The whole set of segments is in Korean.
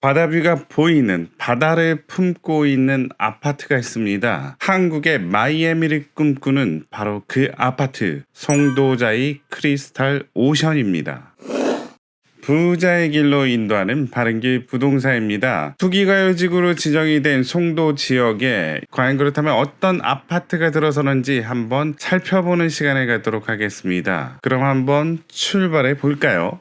바다뷰가 보이는 바다를 품고 있는 아파트가 있습니다. 한국의 마이애미를 꿈꾸는 바로 그 아파트, 송도자이 크리스탈 오션입니다. 부자의 길로 인도하는 바른길 부동산입니다. 투기과열지구로 지정이 된 송도 지역에 과연 그렇다면 어떤 아파트가 들어서는지 한번 살펴보는 시간을 갖도록 하겠습니다. 그럼 한번 출발해 볼까요?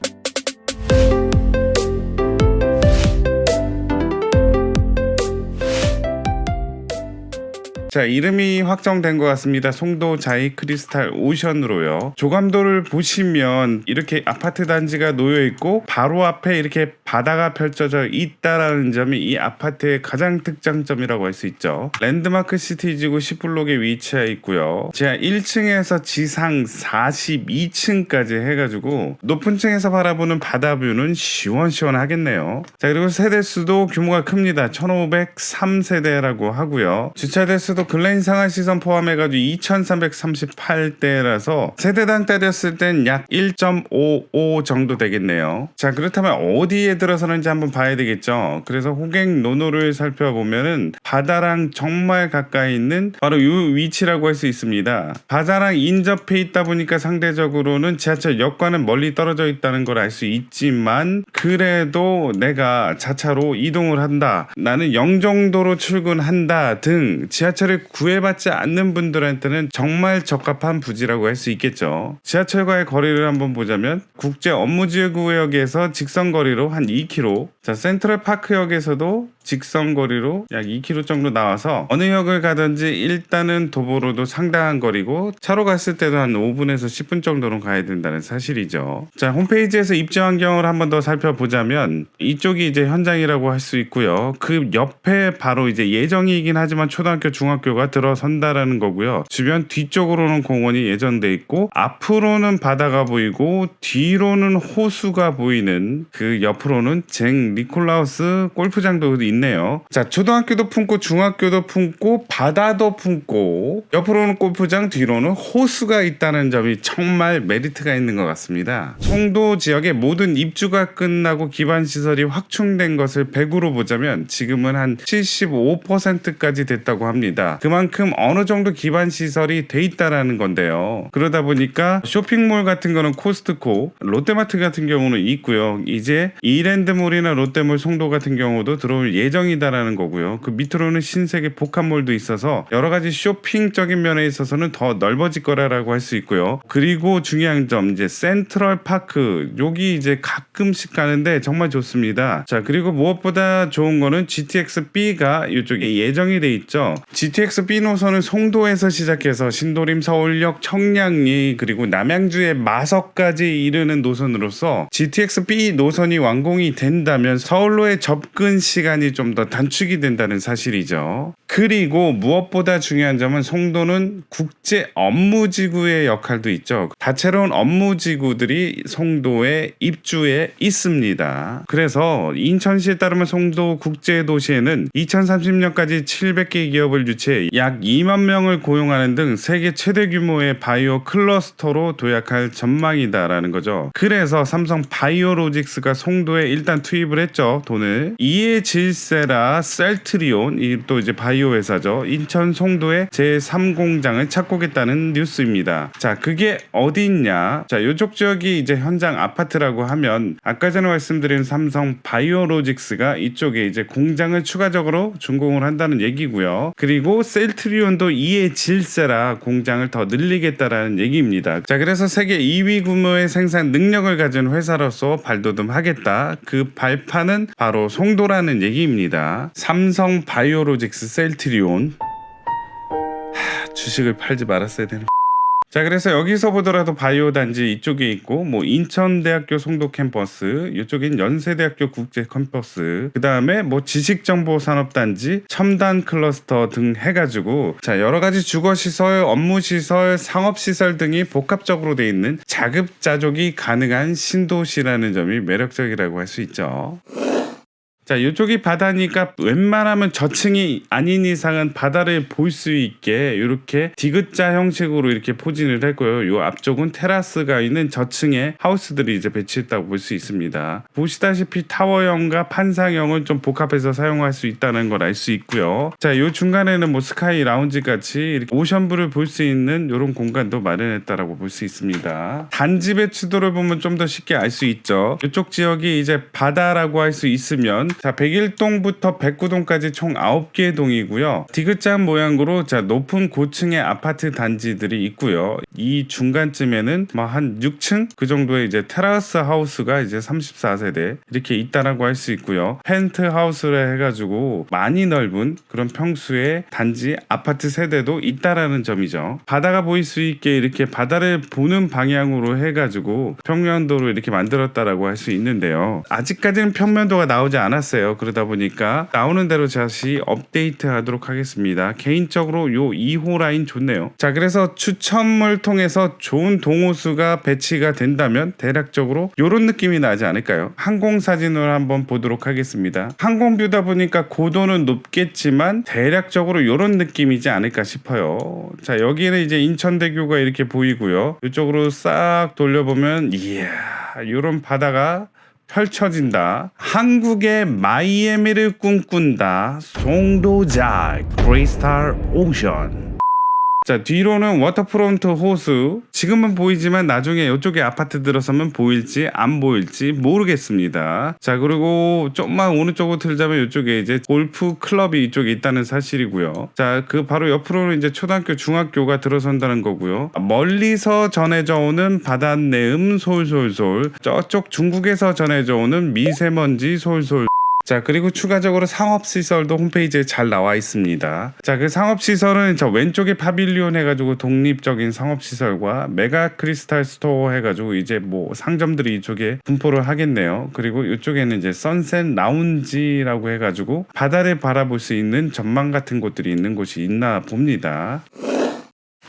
자, 이름이 확정된 것 같습니다. 송도 자이 크리스탈 오션으로요. 조감도를 보시면 이렇게 아파트 단지가 놓여 있고 바로 앞에 이렇게 바다가 펼쳐져 있다라는 점이 이 아파트의 가장 특장점이라고 할 수 있죠. 랜드마크 시티지구 10블록에 위치해 있고요. 지하 1층에서 지상 42층까지 해가지고 높은 층에서 바라보는 바다뷰는 시원시원하겠네요. 자, 그리고 세대수도 규모가 큽니다. 1503세대라고 하고요. 주차대수도 근래인 상하시선 포함해가지고 2338대라서 세대당 따졌을 땐 약 1.55 정도 되겠네요. 자, 그렇다면 어디에 들어서는지 한번 봐야 되겠죠. 그래서 호객 노노를 살펴보면은 바다랑 정말 가까이 있는 바로 이 위치라고 할 수 있습니다. 바다랑 인접해 있다 보니까 상대적으로는 지하철역과는 멀리 떨어져 있다는 걸 알 수 있지만 그래도 내가 자차로 이동을 한다, 나는 영종도로 출근한다 등 지하철을 구애받지 않는 분들한테는 정말 적합한 부지라고 할 수 있겠죠. 지하철과의 거리를 한번 보자면 국제 업무지구역에서 직선거리로 한 2km, 자, 센트럴파크역에서도 직선거리로 약 2km 정도 나와서 어느 역을 가든지 일단은 도보로도 상당한 거리고 차로 갔을 때도 한 5분에서 10분 정도는 가야 된다는 사실이죠. 자, 홈페이지에서 입지 환경을 한번 더 살펴보자면 이쪽이 이제 현장이라고 할 수 있고요. 그 옆에 바로 이제 예정이긴 하지만 초등학교, 중학교가 들어선다라는 거고요. 주변 뒤쪽으로는 공원이 예정돼 있고 앞으로는 바다가 보이고 뒤로는 호수가 보이는 그 옆으로는 쟁 니콜라우스 골프장도 있네요. 자, 초등학교도 품고 중학교도 품고 바다도 품고 옆으로는 골프장, 뒤로는 호수가 있다는 점이 정말 메리트가 있는 것 같습니다. 송도 지역의 모든 입주가 끝나고 기반시설이 확충된 것을 100으로 보자면 지금은 한 75%까지 됐다고 합니다. 그만큼 어느 정도 기반시설이 돼 있다라는 건데요. 그러다 보니까 쇼핑몰 같은 거는 코스트코, 롯데마트 같은 경우는 있고요. 이제 이랜드몰이나 롯데몰 송도 같은 경우도 들어올 예정이다라는 거고요. 그 밑으로는 신세계 복합몰도 있어서 여러 가지 쇼핑적인 면에 있어서는 더 넓어질 거라고 할 수 있고요. 그리고 중요한 점, 이제 센트럴파크, 여기 이제 가끔씩 가는데 정말 좋습니다. 자, 그리고 무엇보다 좋은 거는 GTX-B가 이쪽에 예정이 돼 있죠. GTX-B 노선은 송도에서 시작해서 신도림, 서울역, 청량리, 그리고 남양주의 마석까지 이르는 노선으로서 GTX-B 노선이 완공이 된다면 서울로의 접근 시간이 좀 더 단축이 된다는 사실이죠. 그리고 무엇보다 중요한 점은 송도는 국제 업무지구의 역할도 있죠. 다채로운 업무지구들이 송도에 입주해 있습니다. 그래서 인천시에 따르면 송도 국제도시에는 2030년까지 700개 기업을 유치해 약 2만 명을 고용하는 등 세계 최대 규모의 바이오 클러스터로 도약할 전망이다라는 거죠. 그래서 삼성 바이오로직스가 송도에 일단 투입을 했죠. 돈을. 이에 질세라 셀트리온, 이 또 이제 바이오 회사죠. 인천 송도에 제3공장을 착공했다는 뉴스입니다. 자, 그게 어디 있냐? 자, 요쪽 지역이 이제 현장 아파트라고 하면 아까 전에 말씀드린 삼성 바이오로직스가 이쪽에 이제 공장을 추가적으로 준공을 한다는 얘기고요. 그리고 셀트리온도 이에 질세라 공장을 더 늘리겠다라는 얘기입니다. 자, 그래서 세계 2위 규모의 생산 능력을 가진 회사로서 발돋움하겠다. 그 발판은 바로 송도라는 얘기입니다. 삼성 바이오로직스 셀트리온. 주식을 팔지 말았어야 되는. 자, 그래서 여기서 보더라도 바이오 단지 이쪽에 있고 뭐 인천대학교 송도 캠퍼스, 이쪽엔 연세대학교 국제 캠퍼스, 그 다음에 뭐 지식정보산업단지, 첨단 클러스터 등 해가지고 자, 여러 가지 주거시설, 업무시설, 상업시설 등이 복합적으로 돼 있는 자급자족이 가능한 신도시라는 점이 매력적이라고 할 수 있죠. 자, 이쪽이 바다니까 웬만하면 저층이 아닌 이상은 바다를 볼 수 있게 이렇게 디귿자 형식으로 이렇게 포진을 했고요. 요 앞쪽은 테라스가 있는 저층에 하우스들이 이제 배치했다고 볼 수 있습니다. 보시다시피 타워형과 판상형을 좀 복합해서 사용할 수 있다는 걸 알 수 있고요. 자, 요 중간에는 뭐 스카이 라운지 같이 이렇게 오션뷰를 볼 수 있는 이런 공간도 마련했다라고 볼 수 있습니다. 단지 배치도를 보면 좀 더 쉽게 알 수 있죠. 이쪽 지역이 이제 바다라고 할 수 있으면 자, 101동부터 109동까지 총 9개 동이고요. 디귿자 모양으로 자, 높은 고층의 아파트 단지들이 있고요. 이 중간쯤에는 뭐 한 6층 그 정도의 이제 테라스 하우스가 이제 34세대 이렇게 있다라고 할 수 있고요. 펜트하우스를 해가지고 많이 넓은 그런 평수의 단지 아파트 세대도 있다라는 점이죠. 바다가 보일 수 있게 이렇게 바다를 보는 방향으로 해가지고 평면도로 이렇게 만들었다라고 할 수 있는데요. 아직까지는 평면도가 나오지 않았어요. 그러다 보니까 나오는 대로 다시 업데이트 하도록 하겠습니다. 개인적으로 요 2호 라인 좋네요. 자, 그래서 추첨을 통해서 좋은 동호수가 배치가 된다면 대략적으로 요런 느낌이 나지 않을까요? 항공 사진을 한번 보도록 하겠습니다. 항공뷰다 보니까 고도는 높겠지만 대략적으로 요런 느낌이지 않을까 싶어요. 자, 여기는 이제 인천대교가 이렇게 보이고요. 이쪽으로 싹 돌려보면 이야, 요런 바다가 펼쳐진다. 한국의 마이애미를 꿈꾼다. 송도자 크리스탈 오션. 자, 뒤로는 워터프론트 호수. 지금은 보이지만 나중에 이쪽에 아파트 들어서면 보일지 안 보일지 모르겠습니다. 자, 그리고 좀만 오른쪽으로 틀자면 이쪽에 이제 골프 클럽이 이쪽에 있다는 사실이고요. 자, 그 바로 옆으로는 이제 초등학교, 중학교가 들어선다는 거고요. 멀리서 전해져 오는 바닷내음 솔솔솔. 저쪽 중국에서 전해져 오는 미세먼지 솔솔. 자, 그리고 추가적으로 상업시설도 홈페이지에 잘 나와 있습니다. 자, 그 상업시설은 저 왼쪽에 파빌리온 해가지고 독립적인 상업시설과 메가 크리스탈 스토어 해가지고 이제 뭐 상점들이 이쪽에 분포를 하겠네요. 그리고 이쪽에는 이제 선셋 라운지라고 해가지고 바다를 바라볼 수 있는 전망 같은 곳들이 있는 곳이 있나 봅니다.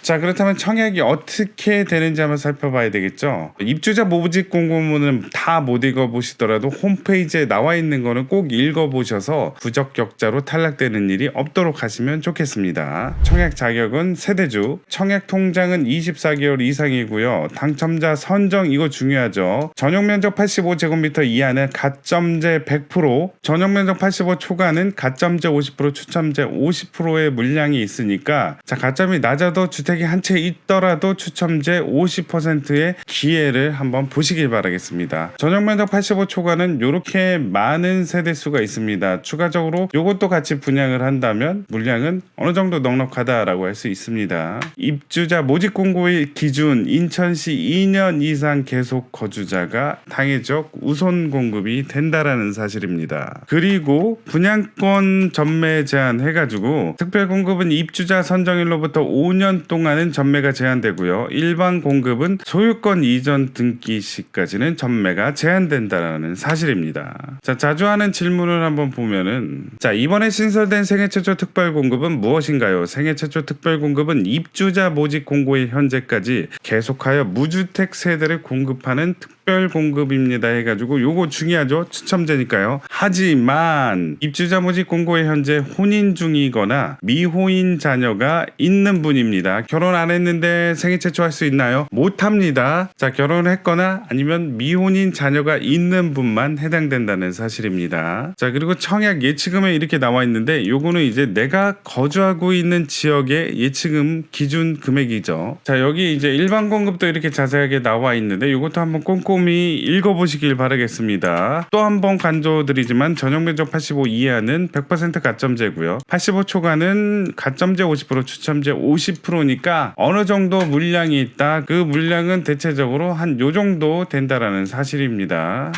자, 그렇다면 청약이 어떻게 되는지 한번 살펴봐야 되겠죠. 입주자 모집 공고문은 다 못 읽어보시더라도 홈페이지에 나와 있는 거는 꼭 읽어보셔서 부적격자로 탈락되는 일이 없도록 하시면 좋겠습니다. 청약 자격은 세대주, 청약 통장은 24개월 이상이고요. 당첨자 선정 이거 중요하죠. 전용면적 85제곱미터 이하는 가점제 100%, 전용면적 85 초과는 가점제 50%, 추첨제 50%의 물량이 있으니까 자, 가점이 낮아도 주택이 한 채 있더라도 추첨제 50%의 기회를 한번 보시길 바라겠습니다. 전용면적 85 초과는 이렇게 많은 세대수가 있습니다. 추가적으로 이것도 같이 분양을 한다면 물량은 어느 정도 넉넉하다라고 할 수 있습니다. 입주자 모집 공고일 기준 인천시 2년 이상 계속 거주자가 당해적 우선 공급이 된다라는 사실입니다. 그리고 분양권 전매 제한 해가지고 특별 공급은 입주자 선정일로부터 5년 동안은 전매가 제한되고요. 일반 공급은 소유권 이전 등기 시까지는 전매가 제한된다는 사실입니다. 자, 자주 하는 질문을 한번 보면은 자, 이번에 신설된 생애 최초 특별 공급은 무엇인가요? 생애 최초 특별 공급은 입주자 모집 공고일 현재까지 계속하여 무주택 세대를 공급하는 특별 공급입니다 해가지고 요거 중요하죠. 추첨제니까요. 하지만 입주자 모집 공고일 현재 혼인 중이거나 미혼인 자녀가 있는 분입니다. 결혼 안 했는데 생애 최초 할 수 있나요? 못합니다. 자, 결혼했거나 아니면 미혼인 자녀가 있는 분만 해당된다는 사실입니다. 자, 그리고 청약 예치금에 이렇게 나와 있는데 요거는 이제 내가 거주하고 있는 지역의 예치금 기준 금액이죠. 자, 여기 이제 일반 공급도 이렇게 자세하게 나와 있는데 요것도 한번 꼼꼼히 읽어보시길 바라겠습니다. 또 한번 강조드리지만 전용면적 85 이하는 100% 가점제고요. 85 초과는 가점제 50%, 추첨제 50%니까 어느 정도 물량이 있다. 그 물량은 대체적으로 한 요 정도 된다라는 사실입니다.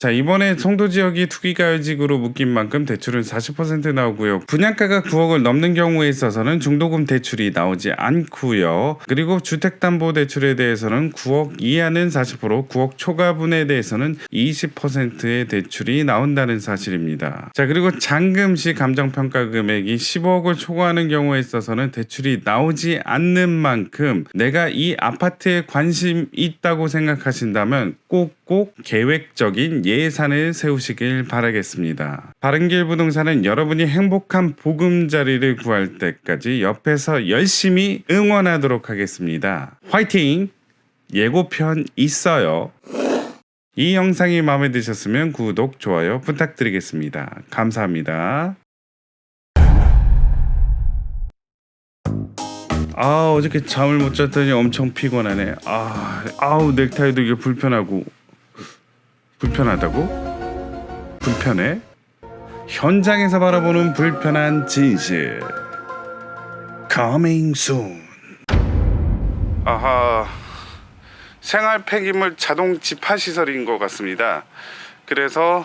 자, 이번에 송도 지역이 투기가요지구로 묶인 만큼 대출은 40% 나오고요. 분양가가 9억을 넘는 경우에 있어서는 중도금 대출이 나오지 않고요. 그리고 주택담보대출에 대해서는 9억 이하는 40%, 9억 초과분에 대해서는 20%의 대출이 나온다는 사실입니다. 자, 그리고 잔금시 감정평가 금액이 15억을 초과하는 경우에 있어서는 대출이 나오지 않는 만큼 내가 이 아파트에 관심 있다고 생각하신다면 꼭 계획적인 예산을 세우시길 바라겠습니다. 바른길 부동산은 여러분이 행복한 보금자리를 구할 때까지 옆에서 열심히 응원하도록 하겠습니다. 화이팅! 예고편 있어요. 이 영상이 마음에 드셨으면 구독, 좋아요 부탁드리겠습니다. 감사합니다. 어저께 잠을 못 잤더니 엄청 피곤하네. 넥타이도 이게 불편하다고? 불편해? 현장에서 바라보는 불편한 진실. Coming soon. 생활 폐기물 자동 집화 시설인 것 같습니다. 그래서